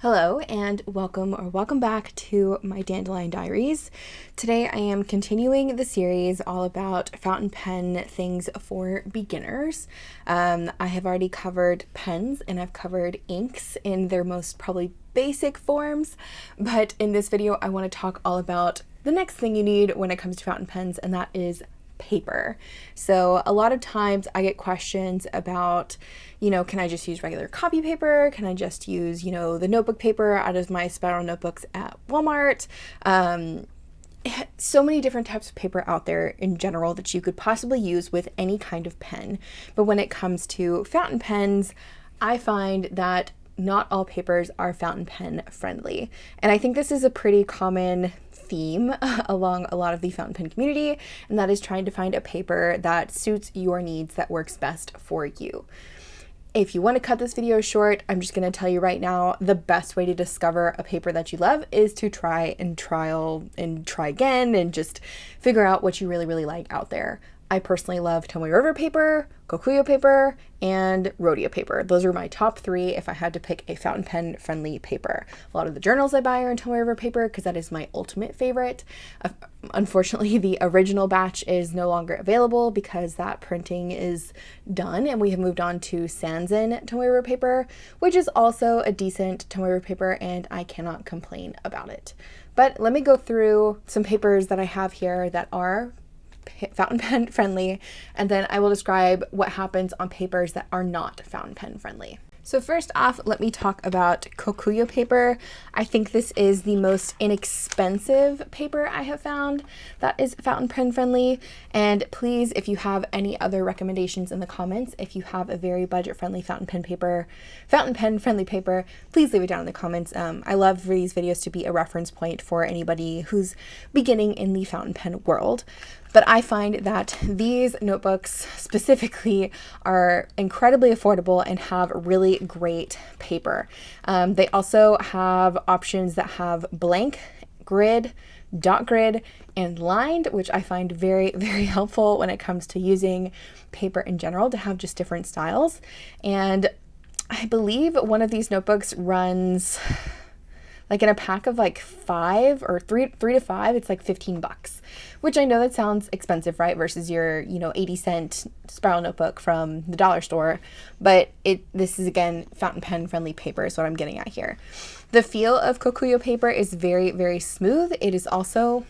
Hello and welcome back to my Dandelion Diaries. Today I am continuing the series all about fountain pen things for beginners. I have already covered pens and I've covered inks in their most probably basic forms, but in this video I want to talk all about the next thing you need when it comes to fountain pens, and that is paper. So a lot of times I get questions about, can I just use regular copy paper? Can I just use, the notebook paper out of my spiral notebooks at Walmart? So many different types of paper out there in general that you could possibly use with any kind of pen. But when it comes to fountain pens, I find that not all papers are fountain pen friendly. And I think this is a pretty common theme along a lot of the fountain pen community, and that is trying to find a paper that suits your needs, that works best for you. If you want to cut this video short, I'm just going to tell you right now, the best way to discover a paper that you love is to try again and just figure out what you really like out there. I personally love Tomoe Paper, Kokuyo Paper, and Rhodia Paper. Those are my top three if I had to pick a fountain pen friendly paper. A lot of the journals I buy are in Tomoe Paper because that is my ultimate favorite. Unfortunately, the original batch is no longer available because that printing is done, and we have moved on to Sanzen Tomoe Paper, which is also a decent Tomoe Paper, and I cannot complain about it. But let me go through some papers that I have here that are fountain pen friendly, and then I will describe what happens on papers that are not fountain pen friendly. So first off, let me talk about Kokuyo Paper. I think this is the most inexpensive paper I have found that is fountain pen friendly. And please, if you have any other recommendations in the comments, if you have a very budget friendly fountain pen friendly paper, please leave it down in the comments. I love for these videos to be a reference point for anybody who's beginning in the fountain pen world. But I find that these notebooks specifically are incredibly affordable and have really great paper. They also have options that have blank, grid, dot grid, and lined, which I find very helpful when it comes to using paper in general, to have just different styles. And I believe one of these notebooks runs like in a pack of like 5 or 3 to 5, it's like $15, which I know that sounds expensive, right? Versus your, 80-cent spiral notebook from the dollar store. But this is, again, fountain pen friendly paper is what I'm getting at here. The feel of Kokuyo paper is very smooth. It is also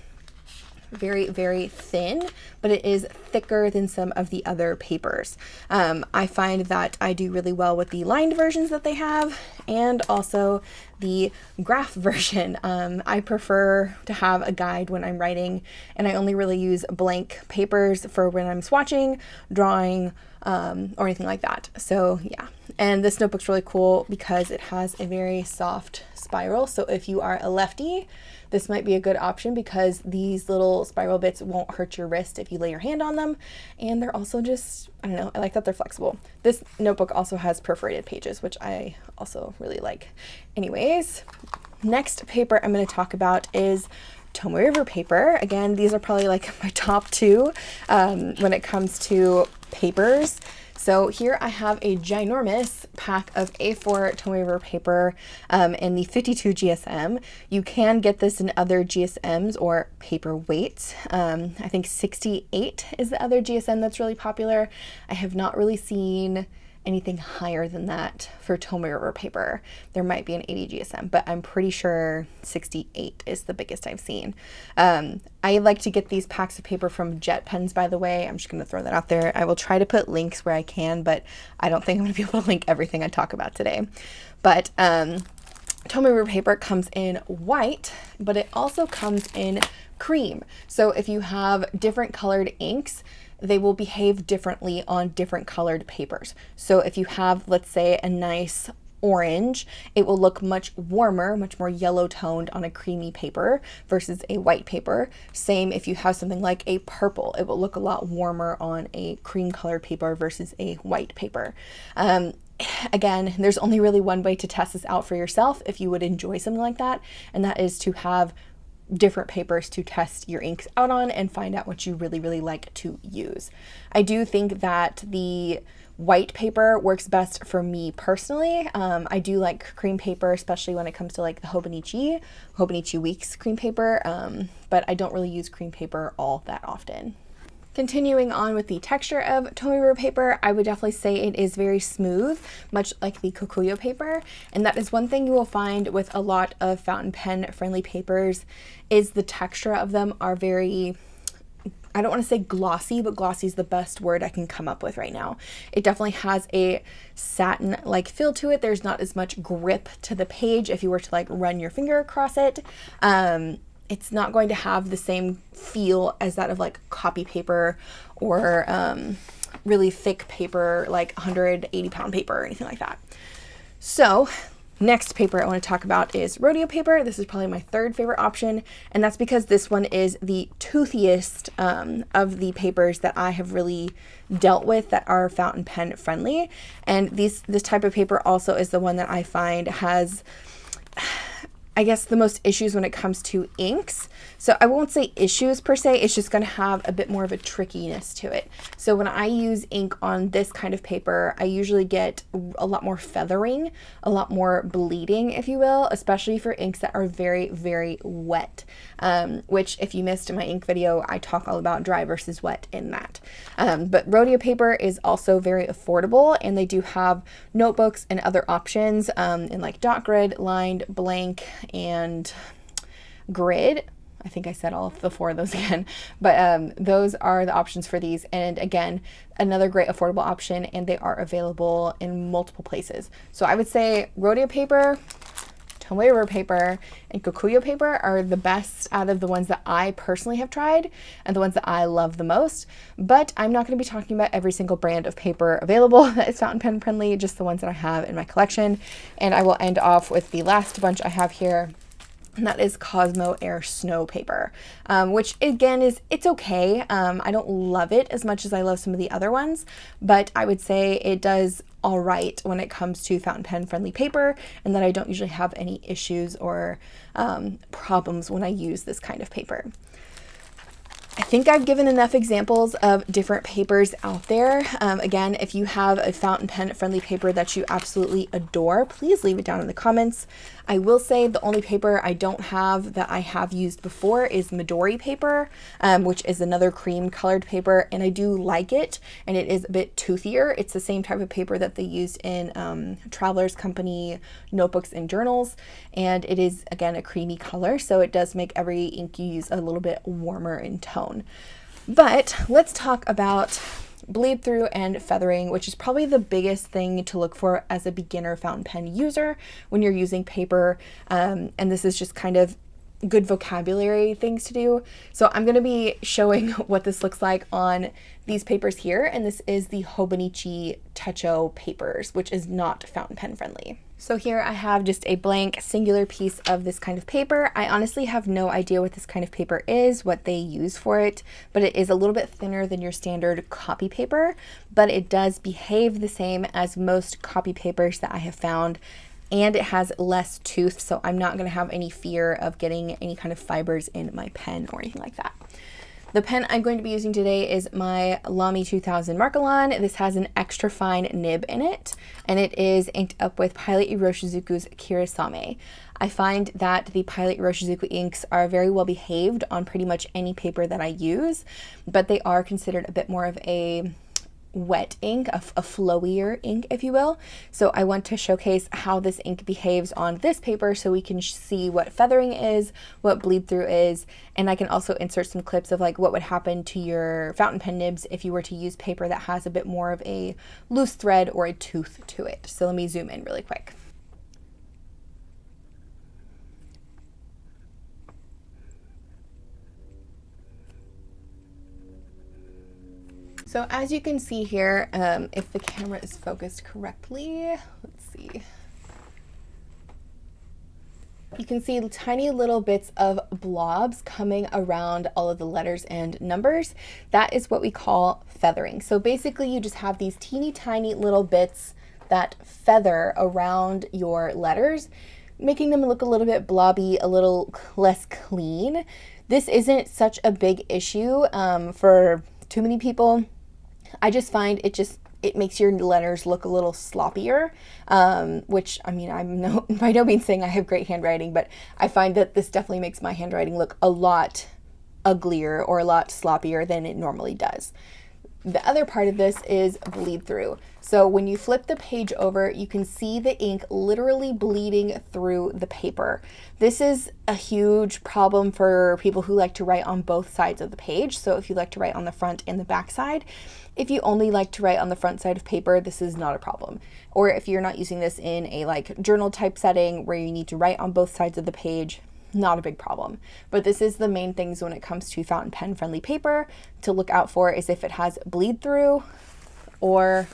very thin, but it is thicker than some of the other papers. I find that I do really well with the lined versions that they have, and also the graph version. I prefer to have a guide when I'm writing, and I only really use blank papers for when I'm swatching, drawing, or anything like that. So yeah, and this notebook's really cool because it has a very soft spiral. So if you are a lefty, this might be a good option because these little spiral bits won't hurt your wrist if you lay your hand on them. And they're also just, I don't know, I like that they're flexible. This notebook also has perforated pages, which I also really like. Anyways, next paper I'm going to talk about is Tomoe Paper. Again, these are probably like my top two when it comes to papers. So here I have a ginormous pack of A4 Tomoe paper in the 52 GSM. You can get this in other GSMs or paper weights. I think 68 is the other GSM that's really popular. I have not really seen anything higher than that for Tomoe paper. There might be an 80 GSM, but I'm pretty sure 68 is the biggest I've seen. I like to get these packs of paper from Jet Pens, by the way. I'm just going to throw that out there. I will try to put links where I can, but I don't think I'm going to be able to link everything I talk about today. But Tomoe paper comes in white, but it also comes in cream. So if you have different colored inks, they will behave differently on different colored papers. So if you have, let's say, a nice orange, it will look much warmer, much more yellow toned on a creamy paper versus a white paper. Same if you have something like a purple, it will look a lot warmer on a cream colored paper versus a white paper. Again, there's only really one way to test this out for yourself if you would enjoy something like that, and that is to have different papers to test your inks out on and find out what you really like to use. I do think that the white paper works best for me personally. I do like cream paper, especially when it comes to like the 𝗦𝘂𝗽𝗍𝗍 Weeks cream paper, but I don't really use cream paper all that often. Continuing on with the texture of Tomoe paper, I would definitely say it is very smooth, much like the Kokuyo paper. And that is one thing you will find with a lot of fountain pen friendly papers, is the texture of them are very, I don't want to say glossy, but glossy is the best word I can come up with right now. It definitely has a satin-like feel to it. There's not as much grip to the page if you were to like run your finger across it. It's not going to have the same feel as that of like copy paper or really thick paper, like 180-pound paper or anything like that. So next paper I want to talk about is Rhodia paper. This is probably my third favorite option, and that's because this one is the toothiest of the papers that I have really dealt with that are fountain pen friendly. And this type of paper also is the one that I find has, I guess, the most issues when it comes to inks. So I won't say issues per se, it's just going to have a bit more of a trickiness to it. So when I use ink on this kind of paper, I usually get a lot more feathering, a lot more bleeding, if you will, especially for inks that are very, very wet, which if you missed my ink video, I talk all about dry versus wet in that. But Rhodia paper is also very affordable, and they do have notebooks and other options in like dot grid, lined, blank, and grid. I think I said all of the four of those again, but those are the options for these. And again, another great affordable option, and they are available in multiple places. So I would say Rhodia paper, Tomoe paper, and Kokuyo paper are the best out of the ones that I personally have tried and the ones that I love the most. But I'm not going to be talking about every single brand of paper available that is fountain pen friendly, just the ones that I have in my collection. And I will end off with the last bunch I have here, and that is Cosmo Air Snow paper, which again it's okay. I don't love it as much as I love some of the other ones, but I would say it does all right when it comes to fountain pen friendly paper, and that I don't usually have any issues or problems when I use this kind of paper. I think I've given enough examples of different papers out there. Again, if you have a fountain pen friendly paper that you absolutely adore, please leave it down in the comments. I will say the only paper I don't have that I have used before is Midori paper, which is another cream colored paper, and I do like it, and it is a bit toothier. It's the same type of paper that they used in Traveler's Company notebooks and journals, and it is again a creamy color, so it does make every ink you use a little bit warmer in tone. But let's talk about bleed through and feathering, which is probably the biggest thing to look for as a beginner fountain pen user when you're using paper. And this is just kind of good vocabulary things to do. So I'm going to be showing what this looks like on these papers here. And this is the 𝗦𝘂𝗽𝗍𝗍 papers, which is not fountain pen friendly. So here I have just a blank singular piece of this kind of paper. I honestly have no idea what this kind of paper is, what they use for it, but it is a little bit thinner than your standard copy paper, but it does behave the same as most copy papers that I have found, and it has less tooth, so I'm not going to have any fear of getting any kind of fibers in my pen or anything like that. The pen I'm going to be using today is my Lamy 2000 Marcolon. This has an extra fine nib in it, and it is inked up with Pilot Iroshizuku's Kirisame. I find that the Pilot Iroshizuku inks are very well behaved on pretty much any paper that I use, but they are considered a bit more of a wet ink, a flowier ink, if you will. So I want to showcase how this ink behaves on this paper so we can see what feathering is, what bleed through is, and I can also insert some clips of like what would happen to your fountain pen nibs if you were to use paper that has a bit more of a loose thread or a tooth to it. So let me zoom in really quick. So as you can see here, if the camera is focused correctly, let's see. You can see tiny little bits of blobs coming around all of the letters and numbers. That is what we call feathering. So basically you just have these teeny tiny little bits that feather around your letters, making them look a little bit blobby, a little less clean. This isn't such a big issue for too many people. I just find it just it makes your letters look a little sloppier, which, I mean, I'm by no means saying I have great handwriting, but I find that this definitely makes my handwriting look a lot uglier or a lot sloppier than it normally does. The other part of this is bleed through. So when you flip the page over, you can see the ink literally bleeding through the paper. This is a huge problem for people who like to write on both sides of the page. So if you like to write on the front and the back side, if you only like to write on the front side of paper, this is not a problem. Or if you're not using this in a like journal type setting where you need to write on both sides of the page, not a big problem. But this is the main things when it comes to fountain pen friendly paper to look out for, is if it has bleed through or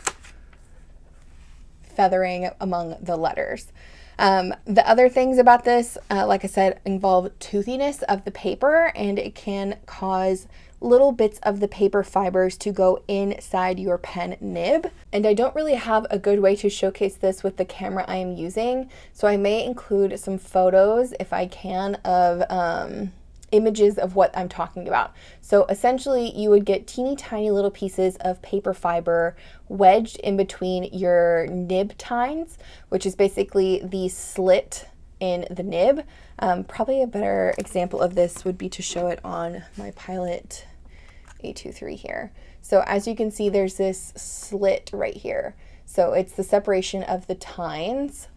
feathering among the letters. The other things about this, like I said, involve toothiness of the paper, and it can cause little bits of the paper fibers to go inside your pen nib. And I don't really have a good way to showcase this with the camera I am using, so I may include some photos if I can of images of what I'm talking about. So essentially you would get teeny tiny little pieces of paper fiber wedged in between your nib tines, which is basically the slit in the nib. Probably a better example of this would be to show it on my Pilot A23 here. So as you can see, there's this slit right here. So it's the separation of the tines.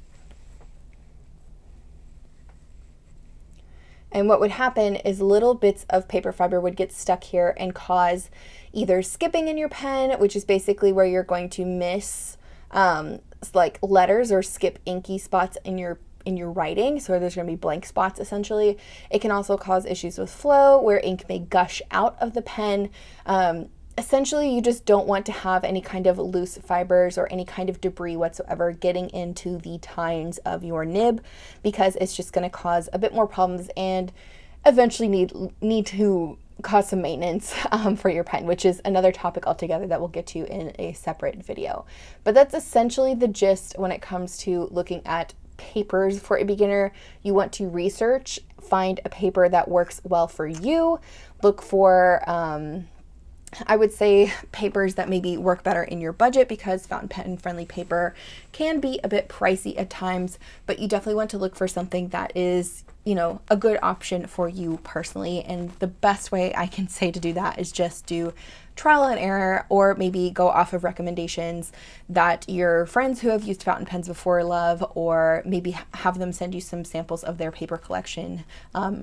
And what would happen is little bits of paper fiber would get stuck here and cause either skipping in your pen, which is basically where you're going to miss like letters or skip inky spots in your writing. So there's going to be blank spots essentially. It can also cause issues with flow where ink may gush out of the pen. Essentially, you just don't want to have any kind of loose fibers or any kind of debris whatsoever getting into the tines of your nib, because it's just going to cause a bit more problems and eventually need to cause some maintenance for your pen, which is another topic altogether that we'll get to in a separate video. But that's essentially the gist when it comes to looking at papers for a beginner. You want to research, find a paper that works well for you, look for I would say papers that maybe work better in your budget, because fountain pen friendly paper can be a bit pricey at times, but you definitely want to look for something that is, you know, a good option for you personally. And the best way I can say to do that is just do trial and error, or maybe go off of recommendations that your friends who have used fountain pens before love, or maybe have them send you some samples of their paper collection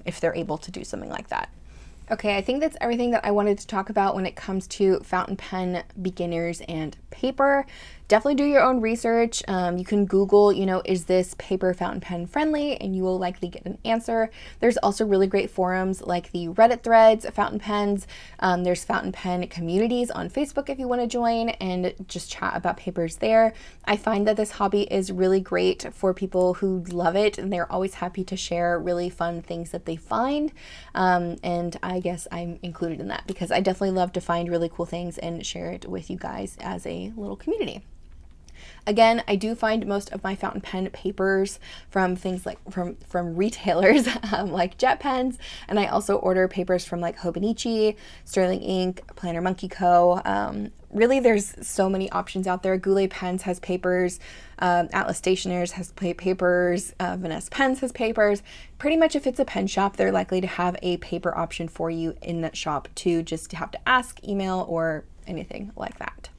if they're able to do something like that. Okay, I think that's everything that I wanted to talk about when it comes to fountain pen beginners and paper. Definitely do your own research. You can Google, you know, is this paper fountain pen friendly? And you will likely get an answer. There's also really great forums like the Reddit threads, fountain pens. There's fountain pen communities on Facebook if you want to join and just chat about papers there. I find that this hobby is really great for people who love it, and they're always happy to share really fun things that they find. And I guess I'm included in that, because I definitely love to find really cool things and share it with you guys as a little community. Again, I do find most of my fountain pen papers from things like from retailers like Jet Pens, and I also order papers from like Hobonichi, Sterling Ink, Planner Monkey Co. Really, there's so many options out there. Goulet Pens has papers, Atlas Stationers has papers, Vanessa Pens has papers. Pretty much if it's a pen shop, they're likely to have a paper option for you in that shop too, just to have to ask, email, or anything like that.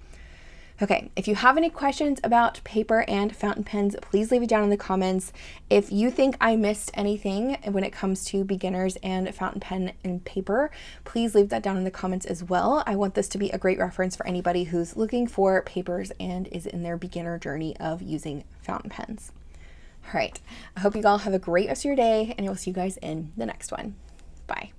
Okay, if you have any questions about paper and fountain pens, please leave it down in the comments. If you think I missed anything when it comes to beginners and fountain pen and paper, please leave that down in the comments as well. I want this to be a great reference for anybody who's looking for papers and is in their beginner journey of using fountain pens. All right, I hope you all have a great rest of your day, and I will see you guys in the next one. Bye.